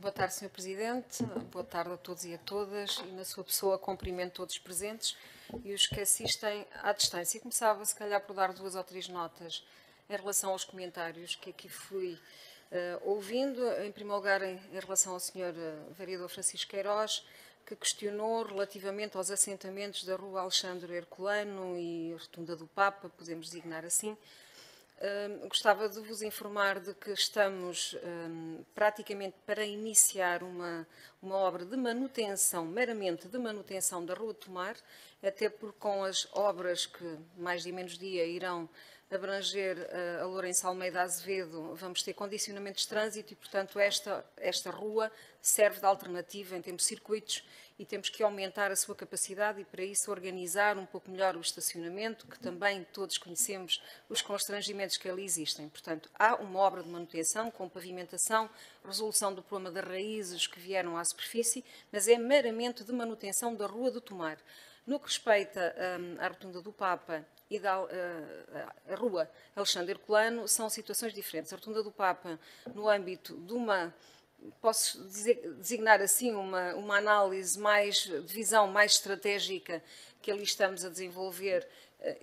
Boa tarde, Sr. Presidente. Boa tarde a todos e a todas. E na sua pessoa cumprimento todos os presentes e os que assistem à distância. E começava, se calhar, por dar 2 ou 3 notas em relação aos comentários que aqui fui ouvindo. Em primeiro lugar, em relação ao Sr. Vereador Francisco Queiroz, que questionou relativamente aos assentamentos da Rua Alexandre Herculano e Rotunda do Papa, podemos designar assim. Gostava de vos informar de que estamos praticamente para iniciar uma obra de manutenção, meramente de manutenção da Rua do Tomar, até porque com as obras que mais dia menos dia irão abranger a Lourenço Almeida Azevedo, vamos ter condicionamentos de trânsito e, portanto, esta rua serve de alternativa em termos de circuitos e temos que aumentar a sua capacidade e, para isso, organizar um pouco melhor o estacionamento, que também todos conhecemos os constrangimentos que ali existem. Portanto, há uma obra de manutenção com pavimentação, resolução do problema das raízes que vieram à superfície, mas é meramente de manutenção da Rua do Tomar. No que respeita à Rotunda do Papa e a Rua Alexandre Herculano, são situações diferentes. A Rotunda do Papa, no âmbito de uma, posso designar assim, uma análise de visão mais estratégica que ali estamos a desenvolver,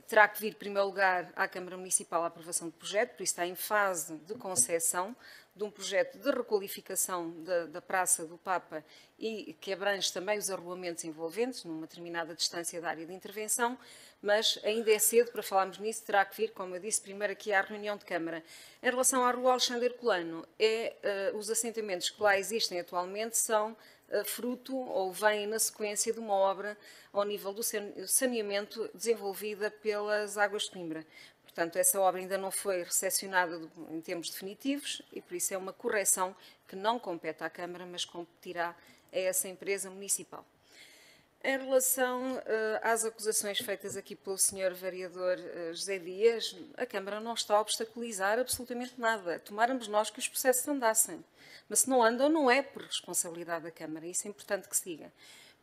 terá que vir, em primeiro lugar, à Câmara Municipal a aprovação do projeto, por isso está em fase de concepção de um projeto de requalificação da Praça do Papa e que abrange também os arruamentos envolventes, numa determinada distância da área de intervenção, mas ainda é cedo para falarmos nisso, terá que vir, como eu disse, primeiro aqui à reunião de Câmara. Em relação à Rua Alexandre Herculano, os assentamentos que lá existem atualmente são fruto ou vêm na sequência de uma obra ao nível do saneamento desenvolvida pelas Águas de Coimbra. Portanto, essa obra ainda não foi recepcionada em termos definitivos e, por isso, é uma correção que não compete à Câmara, mas competirá a essa empresa municipal. Em relação às acusações feitas aqui pelo Sr. Vereador José Dias, a Câmara não está a obstaculizar absolutamente nada. Tomáramos nós que os processos andassem. Mas se não andam, não é por responsabilidade da Câmara. Isso é importante que se diga.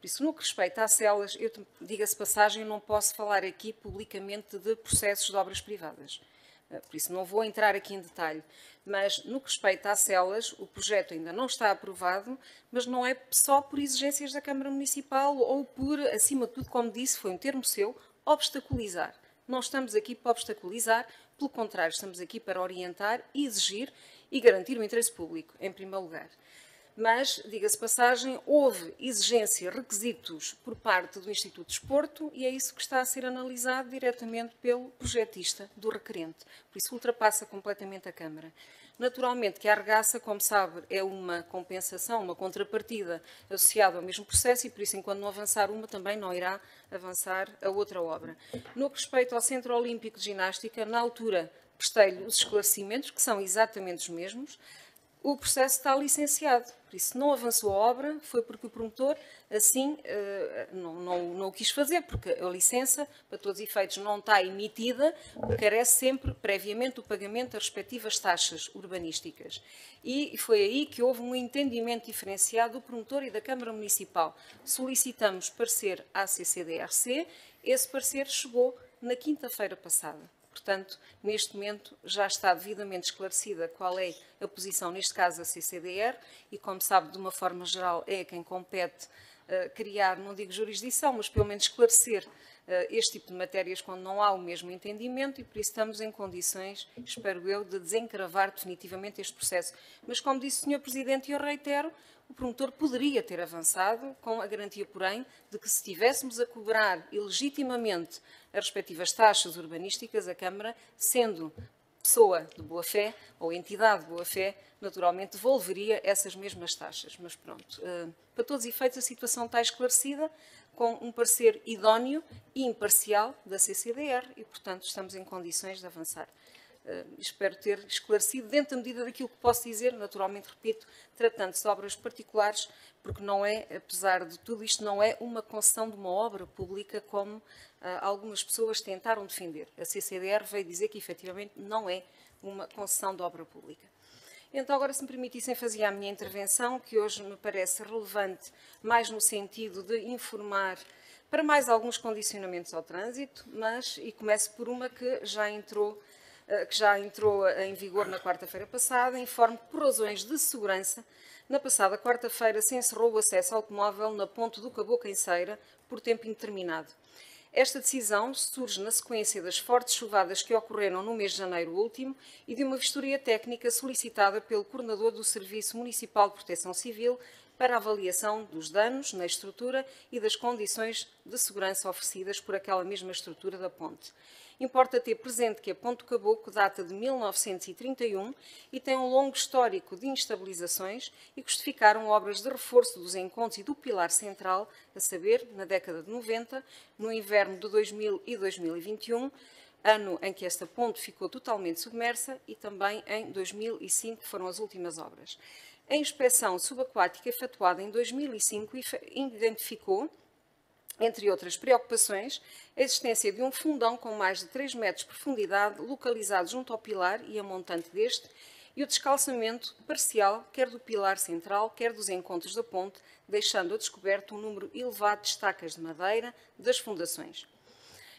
Por isso, no que respeita às celas, eu, diga-se passagem, não posso falar aqui publicamente de processos de obras privadas. Por isso, não vou entrar aqui em detalhe. Mas, no que respeita às celas, o projeto ainda não está aprovado, mas não é só por exigências da Câmara Municipal ou por, acima de tudo, como disse, foi um termo seu, obstaculizar. Não estamos aqui para obstaculizar, pelo contrário, estamos aqui para orientar, exigir e garantir o interesse público, em primeiro lugar. Mas, diga-se passagem, houve exigência, requisitos por parte do Instituto de Desporto e é isso que está a ser analisado diretamente pelo projetista do requerente. Por isso, ultrapassa completamente a Câmara. Naturalmente que a argaça, como sabe, é uma compensação, uma contrapartida associada ao mesmo processo e, por isso, enquanto não avançar uma, também não irá avançar a outra obra. No que respeita ao Centro Olímpico de Ginástica, na altura prestei-lhe os esclarecimentos, que são exatamente os mesmos. O processo está licenciado, por isso não avançou a obra, foi porque o promotor assim não o quis fazer, porque a licença, para todos os efeitos, não está emitida, carece sempre previamente o pagamento das respectivas taxas urbanísticas. E foi aí que houve um entendimento diferenciado do promotor e da Câmara Municipal. Solicitamos parecer à CCDRC, esse parecer chegou na quinta-feira passada. Portanto, neste momento já está devidamente esclarecida qual é a posição, neste caso a CCDR, e como sabe, de uma forma geral, é quem compete criar, não digo jurisdição, mas pelo menos esclarecer este tipo de matérias quando não há o mesmo entendimento e por isso estamos em condições, espero eu, de desencravar definitivamente este processo. Mas como disse o Sr. Presidente, e eu reitero, o promotor poderia ter avançado com a garantia, porém, de que se estivéssemos a cobrar ilegitimamente as respectivas taxas urbanísticas, a Câmara, sendo pessoa de boa-fé ou entidade de boa-fé, naturalmente devolveria essas mesmas taxas. Mas pronto, para todos os efeitos a situação está esclarecida com um parecer idóneo e imparcial da CCDR e, portanto, estamos em condições de avançar. Espero ter esclarecido dentro da medida daquilo que posso dizer, naturalmente, repito, tratando-se de obras particulares, porque não é, apesar de tudo isto, não é uma concessão de uma obra pública como algumas pessoas tentaram defender. A CCDR veio dizer que, efetivamente, não é uma concessão de obra pública. Então, agora, se me permitissem, fazia a minha intervenção, que hoje me parece relevante, mais no sentido de informar para mais alguns condicionamentos ao trânsito, e começo por uma que já entrou que já entrou em vigor na quarta-feira passada, informo que, por razões de segurança, na passada quarta-feira se encerrou o acesso ao automóvel na ponte do Caboclo em Ceira por tempo indeterminado. Esta decisão surge na sequência das fortes chuvadas que ocorreram no mês de janeiro último e de uma vistoria técnica solicitada pelo coordenador do Serviço Municipal de Proteção Civil para a avaliação dos danos na estrutura e das condições de segurança oferecidas por aquela mesma estrutura da ponte. Importa ter presente que a Ponte do Caboclo data de 1931 e tem um longo histórico de instabilizações e justificaram obras de reforço dos encontros e do pilar central, a saber, na década de 90, no inverno de 2000 e 2021, ano em que esta ponte ficou totalmente submersa, e também em 2005 foram as últimas obras. A inspeção subaquática efetuada em 2005 identificou, entre outras preocupações, a existência de um fundão com mais de 3 metros de profundidade localizado junto ao pilar e a montante deste, e o descalçamento parcial quer do pilar central, quer dos encontros da ponte, deixando a descoberto um número elevado de estacas de madeira das fundações.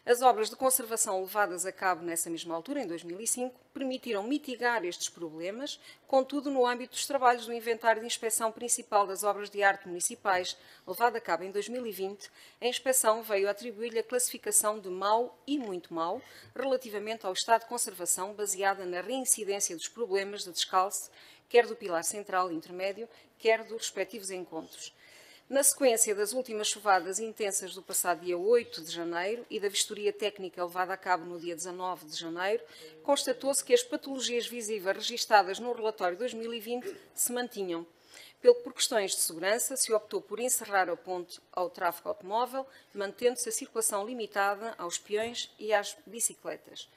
As obras de conservação levadas a cabo nessa mesma altura, em 2005, permitiram mitigar estes problemas, contudo, no âmbito dos trabalhos do Inventário de Inspeção Principal das Obras de Arte Municipais, levado a cabo em 2020, a inspeção veio atribuir-lhe a classificação de mau e muito mau, relativamente ao estado de conservação, baseada na reincidência dos problemas de descalço, quer do pilar central e intermédio, quer dos respectivos encontros. Na sequência das últimas chuvadas intensas do passado dia 8 de janeiro e da vistoria técnica levada a cabo no dia 19 de janeiro, constatou-se que as patologias visíveis registadas no relatório 2020 se mantinham. Por questões de segurança, se optou por encerrar a ponte ao tráfego automóvel, mantendo-se a circulação limitada aos peões e às bicicletas.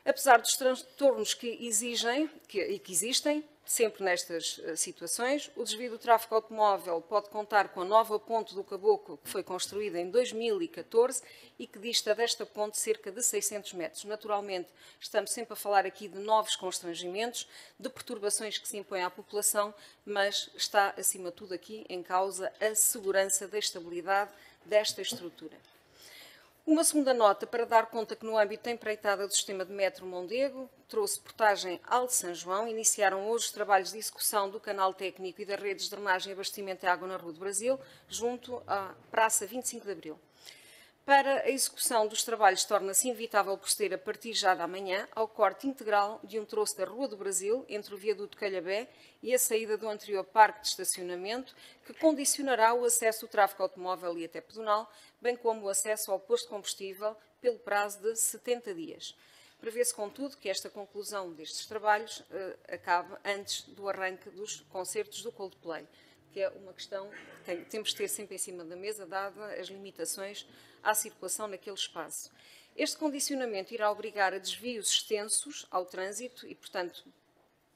Apesar dos transtornos que existem, sempre nestas situações, o desvio do tráfego automóvel pode contar com a nova ponte do Caboclo, que foi construída em 2014 e que dista desta ponte cerca de 600 metros. Naturalmente, estamos sempre a falar aqui de novos constrangimentos, de perturbações que se impõem à população, mas está, acima de tudo, aqui em causa a segurança da estabilidade desta estrutura. Uma segunda nota para dar conta que no âmbito da empreitada do sistema de metro Mondego, trouxe portagem Alto São João, iniciaram hoje os trabalhos de execução do canal técnico e das redes de drenagem e abastecimento de água na Rua do Brasil, junto à Praça 25 de Abril. Para a execução dos trabalhos, torna-se inevitável proceder a partir já da manhã ao corte integral de um troço da Rua do Brasil, entre o viaduto Calhabé e a saída do anterior parque de estacionamento, que condicionará o acesso do tráfego automóvel e até pedonal, bem como o acesso ao posto de combustível pelo prazo de 70 dias. Prevê-se, contudo, que esta conclusão destes trabalhos acabe antes do arranque dos concertos do Coldplay, que é uma questão que temos de ter sempre em cima da mesa, dada as limitações à circulação naquele espaço. Este condicionamento irá obrigar a desvios extensos ao trânsito e, portanto,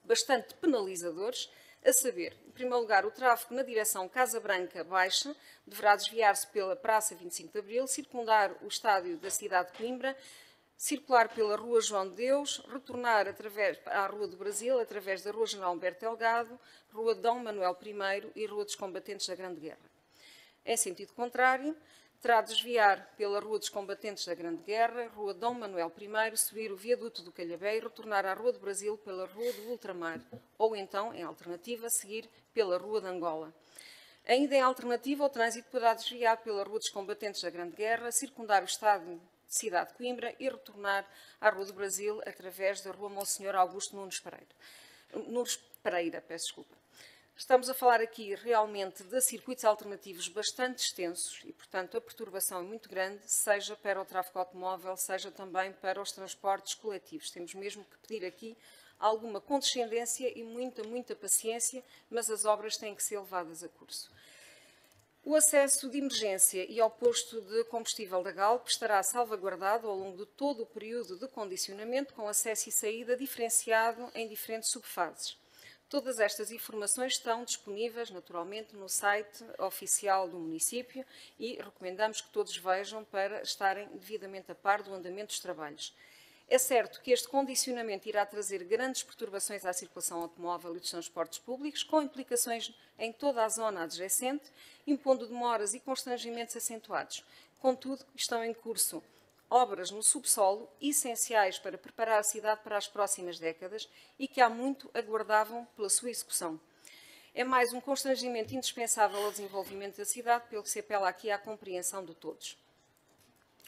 bastante penalizadores, a saber, em primeiro lugar, o tráfego na direção Casa Branca Baixa deverá desviar-se pela Praça 25 de Abril, circundar o estádio da cidade de Coimbra, circular pela Rua João de Deus, retornar à Rua do Brasil, através da Rua General Humberto Delgado, Rua Dom Manuel I e Rua dos Combatentes da Grande Guerra. Em sentido contrário, terá de desviar pela Rua dos Combatentes da Grande Guerra, Rua Dom Manuel I, subir o viaduto do Calhabé e retornar à Rua do Brasil pela Rua do Ultramar, ou então, em alternativa, seguir pela Rua de Angola. Ainda em alternativa, o trânsito poderá desviar pela Rua dos Combatentes da Grande Guerra, circundar o estado de cidade de Coimbra e retornar à Rua do Brasil através da Rua Monsenhor Augusto Nunes Pereira. Estamos a falar aqui realmente de circuitos alternativos bastante extensos e, portanto, a perturbação é muito grande, seja para o tráfego automóvel, seja também para os transportes coletivos. Temos mesmo que pedir aqui alguma condescendência e muita paciência, mas as obras têm que ser levadas a curso. O acesso de emergência e ao posto de combustível da Galp estará salvaguardado ao longo de todo o período de condicionamento, com acesso e saída diferenciado em diferentes subfases. Todas estas informações estão disponíveis, naturalmente, no site oficial do município e recomendamos que todos vejam para estarem devidamente a par do andamento dos trabalhos. É certo que este condicionamento irá trazer grandes perturbações à circulação automóvel e dos transportes públicos, com implicações em toda a zona adjacente, impondo demoras e constrangimentos acentuados. Contudo, estão em curso obras no subsolo essenciais para preparar a cidade para as próximas décadas e que há muito aguardavam pela sua execução. É mais um constrangimento indispensável ao desenvolvimento da cidade, pelo que se apela aqui à compreensão de todos.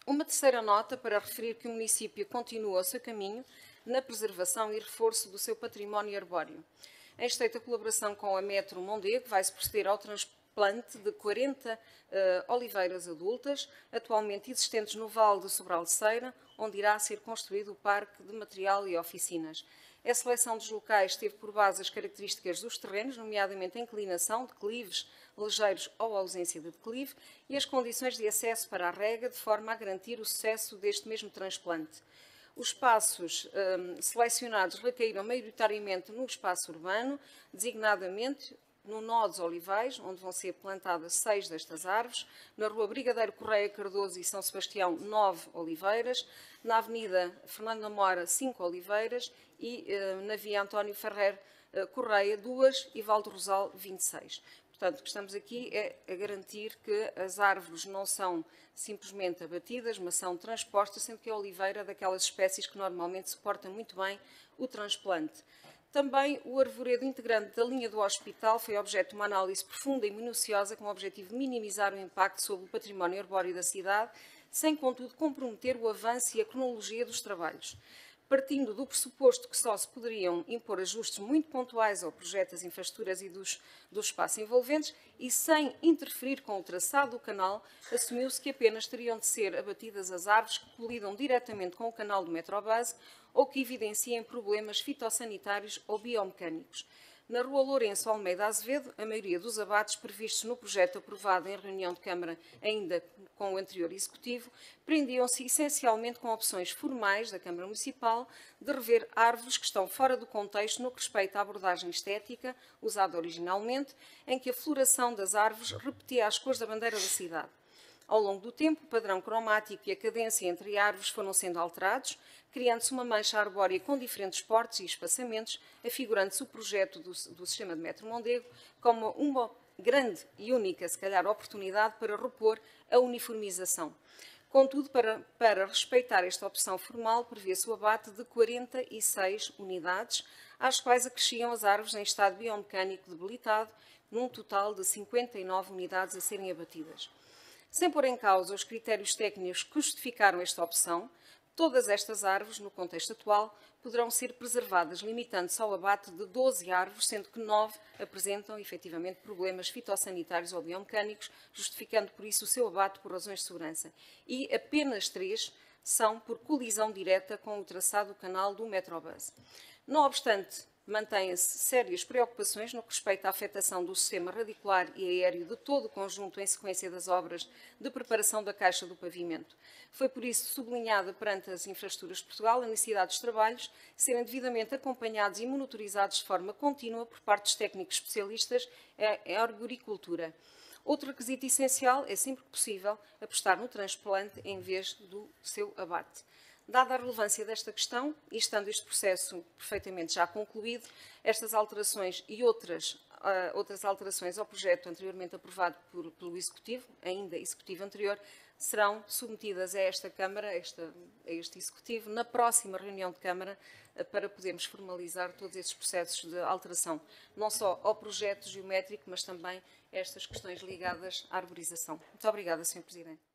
Uma terceira nota para referir que o município continua o seu caminho na preservação e reforço do seu património arbóreo. Em estreita colaboração com a Metro Mondego, vai-se proceder ao transplante de 40 oliveiras adultas, atualmente existentes no Vale do Sobral de Ceira, onde irá ser construído o parque de material e oficinas. A seleção dos locais teve por base as características dos terrenos, nomeadamente a inclinação, declives ligeiros ou ausência de declive, e as condições de acesso para a rega, de forma a garantir o sucesso deste mesmo transplante. Os espaços selecionados recaíram maioritariamente no espaço urbano, designadamente no nó dos Olivais, onde vão ser plantadas 6 destas árvores, na Rua Brigadeiro Correia Cardoso e São Sebastião, 9 oliveiras, na Avenida Fernando Namora, 5 oliveiras e na Via António Ferrer Correia, 2 e Val do Rosal, 26. Portanto, o que estamos aqui é a garantir que as árvores não são simplesmente abatidas, mas são transpostas, sendo que a oliveira é daquelas espécies que normalmente suporta muito bem o transplante. Também o arvoredo integrante da linha do hospital foi objeto de uma análise profunda e minuciosa com o objetivo de minimizar o impacto sobre o património arbóreo da cidade, sem, contudo, comprometer o avanço e a cronologia dos trabalhos. Partindo do pressuposto que só se poderiam impor ajustes muito pontuais ao projeto das infraestruturas e dos espaços envolventes e sem interferir com o traçado do canal, assumiu-se que apenas teriam de ser abatidas as árvores que colidam diretamente com o canal do Metrobus ou que evidenciem problemas fitossanitários ou biomecânicos. Na Rua Lourenço Almeida Azevedo, a maioria dos abates previstos no projeto aprovado em reunião de Câmara ainda com o anterior Executivo prendiam-se essencialmente com opções formais da Câmara Municipal de rever árvores que estão fora do contexto no que respeita à abordagem estética usada originalmente, em que a floração das árvores repetia as cores da bandeira da cidade. Ao longo do tempo, o padrão cromático e a cadência entre árvores foram sendo alterados, criando-se uma mancha arbórea com diferentes portes e espaçamentos, afigurando-se o projeto do sistema de Metro Mondego como uma grande e única, se calhar, oportunidade para repor a uniformização. Contudo, para respeitar esta opção formal, prevê-se o abate de 46 unidades, às quais acresciam as árvores em estado biomecânico debilitado, num total de 59 unidades a serem abatidas. Sem pôr em causa os critérios técnicos que justificaram esta opção, todas estas árvores, no contexto atual, poderão ser preservadas, limitando-se ao abate de 12 árvores, sendo que 9 apresentam, efetivamente, problemas fitossanitários ou biomecânicos, justificando, por isso, o seu abate por razões de segurança. E apenas 3 são por colisão direta com o traçado do canal do Metrobus. Não obstante, mantêm-se sérias preocupações no que respeita à afetação do sistema radicular e aéreo de todo o conjunto em sequência das obras de preparação da caixa do pavimento. Foi por isso sublinhada perante as infraestruturas de Portugal a necessidade dos trabalhos serem devidamente acompanhados e monitorizados de forma contínua por parte dos técnicos especialistas em arboricultura. Outro requisito essencial é, sempre que possível, apostar no transplante em vez do seu abate. Dada a relevância desta questão, e estando este processo perfeitamente já concluído, estas alterações e outras alterações ao projeto anteriormente aprovado pelo Executivo, ainda Executivo anterior, serão submetidas a esta Câmara, a este Executivo, na próxima reunião de Câmara, para podermos formalizar todos esses processos de alteração, não só ao projeto geométrico, mas também a estas questões ligadas à arborização. Muito obrigada, Sr. Presidente.